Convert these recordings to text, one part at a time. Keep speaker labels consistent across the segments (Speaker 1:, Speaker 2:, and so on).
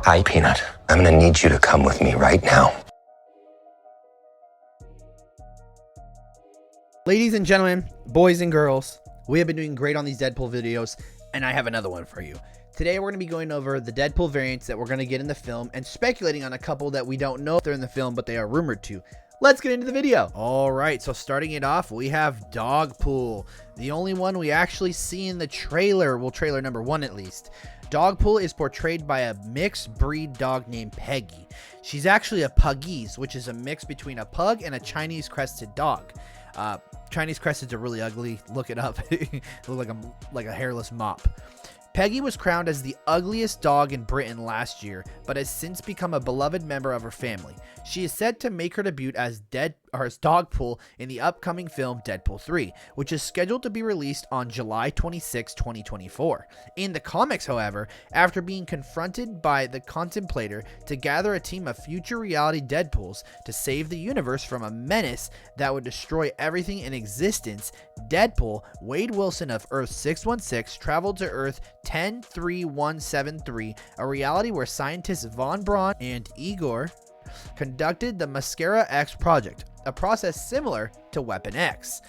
Speaker 1: Hi, Peanut. I'm gonna need you to come with me right now.
Speaker 2: Ladies and gentlemen, boys and girls, we have been doing great on these Deadpool videos, and I have another one for you. Today we're going to be going over the Deadpool variants that we're going to get in the film and speculating on a couple that we don't know if they're in the film, but they are rumored to. Let's get into the video. Alright, so starting it off, we have Dogpool, the only one we actually see in the trailer, well, trailer number 1 at least. Dogpool is portrayed by a mixed breed dog named Peggy. She's actually a Pugese, which is a mix between a pug and a Chinese crested dog. Chinese cresteds are really ugly. Look it up. They look like a hairless mop. Peggy was crowned as the ugliest dog in Britain last year, but has since become a beloved member of her family. She is set to make her debut as Dogpool in the upcoming film Deadpool 3, which is scheduled to be released on July 26, 2024. In the comics, however, after being confronted by the Contemplator to gather a team of future reality Deadpools to save the universe from a menace that would destroy everything in existence, Deadpool, Wade Wilson of Earth 616, traveled to Earth 103173, a reality where scientists Von Braun and Igor conducted the Mascara X project, a process similar to Weapon X.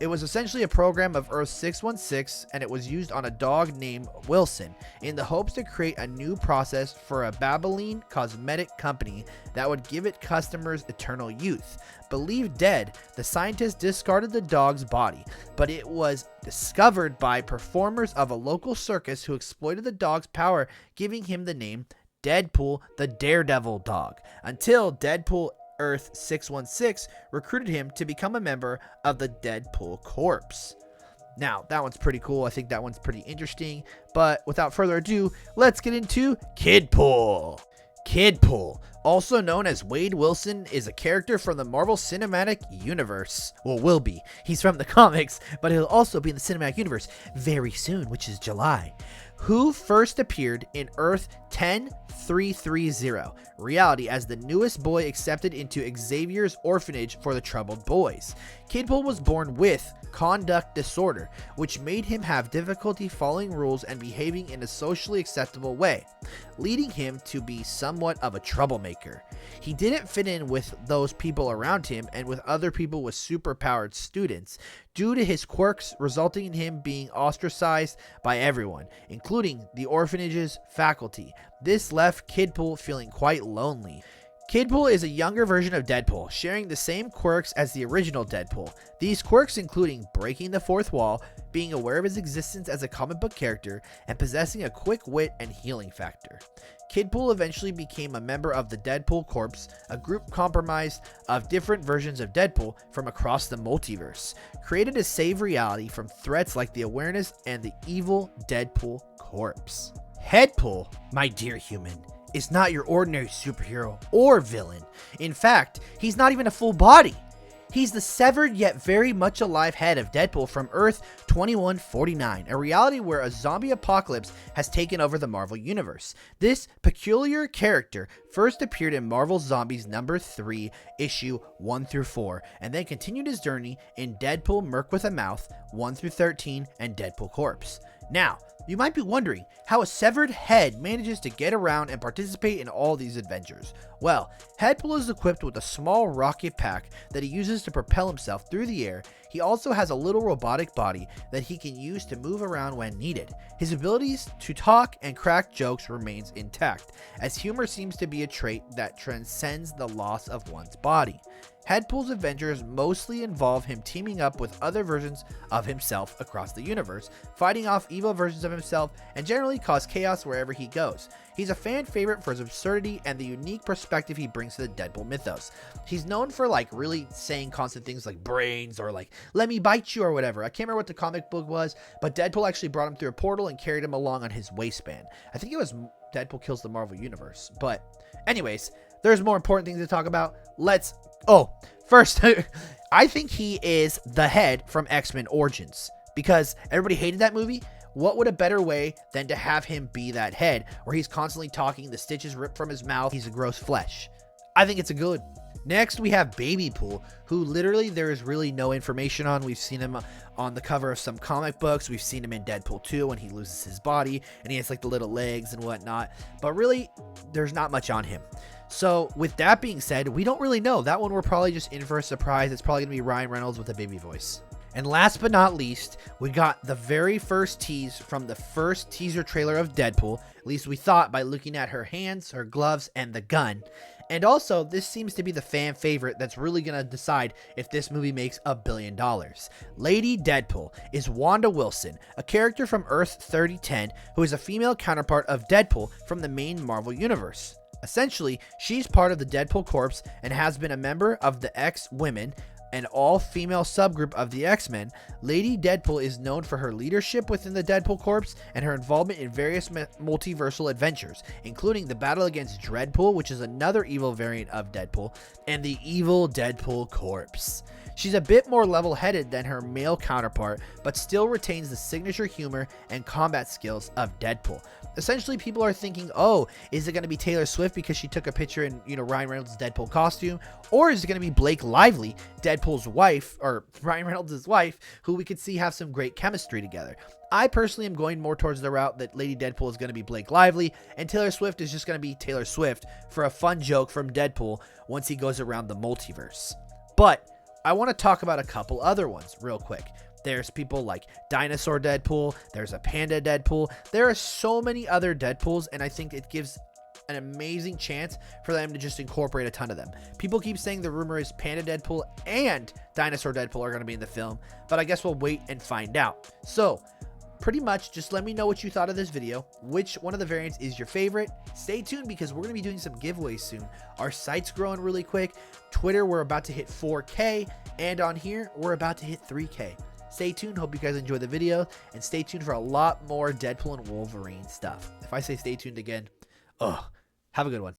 Speaker 2: It was essentially a program of Earth 616, and it was used on a dog named Wilson in the hopes to create a new process for a Babylon cosmetic company that would give it customers eternal youth. Believed dead, the scientists discarded the dog's body, but it was discovered by performers of a local circus who exploited the dog's power, giving him the name Deadpool the Daredevil Dog, until Deadpool Earth 616 recruited him to become a member of the Deadpool Corps. Now, that one's pretty cool. I think that one's pretty interesting. But without further ado, let's get into Kidpool. Kidpool, also known as Wade Wilson, is a character from the Marvel Cinematic Universe. Well, will be. He's from the comics, but he'll also be in the Cinematic Universe very soon, which is July. Who first appeared in Earth 10330 reality as the newest boy accepted into Xavier's orphanage for the troubled boys. Kidpool was born with conduct disorder, which made him have difficulty following rules and behaving in a socially acceptable way, leading him to be somewhat of a troublemaker. He didn't fit in with those people around him and with other people with superpowered students, due to his quirks, resulting in him being ostracized by everyone, including the orphanage's faculty. This left Kidpool feeling quite lonely. Kidpool is a younger version of Deadpool, sharing the same quirks as the original Deadpool. These quirks including breaking the fourth wall, being aware of his existence as a comic book character, and possessing a quick wit and healing factor. Kidpool eventually became a member of the Deadpool Corps, a group comprised of different versions of Deadpool from across the multiverse, created to save reality from threats like the awareness and the evil Deadpool Corps. Headpool, my dear human, is not your ordinary superhero or villain. In fact, he's not even a full body. He's the severed yet very much alive head of Deadpool from Earth 2149, a reality where a zombie apocalypse has taken over the Marvel Universe. This peculiar character first appeared in Marvel Zombies number 3, issue 1-4, and then continued his journey in Deadpool Merc with a Mouth 1-13 and Deadpool Corpse. Now, you might be wondering how a severed head manages to get around and participate in all these adventures. Well, Headpool is equipped with a small rocket pack that he uses to propel himself through the air. He also has a little robotic body that he can use to move around when needed. His abilities to talk and crack jokes remains intact, as humor seems to be a trait that transcends the loss of one's body. Headpool's adventures mostly involve him teaming up with other versions of himself across the universe, fighting off evil versions of himself, and generally cause chaos wherever he goes. He's a fan favorite for his absurdity and the unique perspective he brings to the Deadpool mythos. He's known for really saying constant things like brains or let me bite you or whatever. I can't remember what the comic book was, but Deadpool actually brought him through a portal and carried him along on his waistband. I think it was Deadpool Kills the Marvel Universe. But anyways, there's more important things to talk about. First, I think he is the head from X-Men Origins, because everybody hated that movie. What would a better way than to have him be that head, where he's constantly talking, the stitches ripped from his mouth, he's a gross flesh. I think it's a good. Next, we have Babypool, who literally there is really no information on. We've seen him on the cover of some comic books. We've seen him in Deadpool 2 when he loses his body and he has like the little legs and whatnot. But really, there's not much on him. So with that being said, we don't really know. That one we're probably just in for a surprise. It's probably going to be Ryan Reynolds with a baby voice. And last but not least, we got the very first tease from the first teaser trailer of Deadpool. At least we thought by looking at her hands, her gloves, and the gun. And also, this seems to be the fan favorite that's really going to decide if this movie makes $1 billion. Lady Deadpool is Wanda Wilson, a character from Earth 3010 who is a female counterpart of Deadpool from the main Marvel Universe. Essentially, she's part of the Deadpool Corps and has been a member of the X-Women, an all-female subgroup of the X-Men. Lady Deadpool is known for her leadership within the Deadpool Corps and her involvement in various multiversal adventures, including the battle against Dreadpool, which is another evil variant of Deadpool, and the evil Deadpool Corps. She's a bit more level-headed than her male counterpart, but still retains the signature humor and combat skills of Deadpool. Essentially, people are thinking, oh, is it going to be Taylor Swift because she took a picture in, Ryan Reynolds' Deadpool costume? Or is it going to be Blake Lively, Deadpool's wife, or Ryan Reynolds' wife, who we could see have some great chemistry together? I personally am going more towards the route that Lady Deadpool is going to be Blake Lively, and Taylor Swift is just going to be Taylor Swift for a fun joke from Deadpool once he goes around the multiverse. But I want to talk about a couple other ones real quick. There's people like Dinosaur Deadpool. There's a Panda Deadpool. There are so many other Deadpools, and I think it gives an amazing chance for them to just incorporate a ton of them. People keep saying the rumor is Panda Deadpool and Dinosaur Deadpool are going to be in the film, but I guess we'll wait and find out. So, pretty much just let me know what you thought of this video. Which one of the variants is your favorite? Stay tuned because we're going to be doing some giveaways soon. Our site's growing really quick. Twitter, we're about to hit 4K, and on here, we're about to hit 3K. Stay tuned. Hope you guys enjoy the video, and stay tuned for a lot more Deadpool and Wolverine stuff. If I say stay tuned again, have a good one.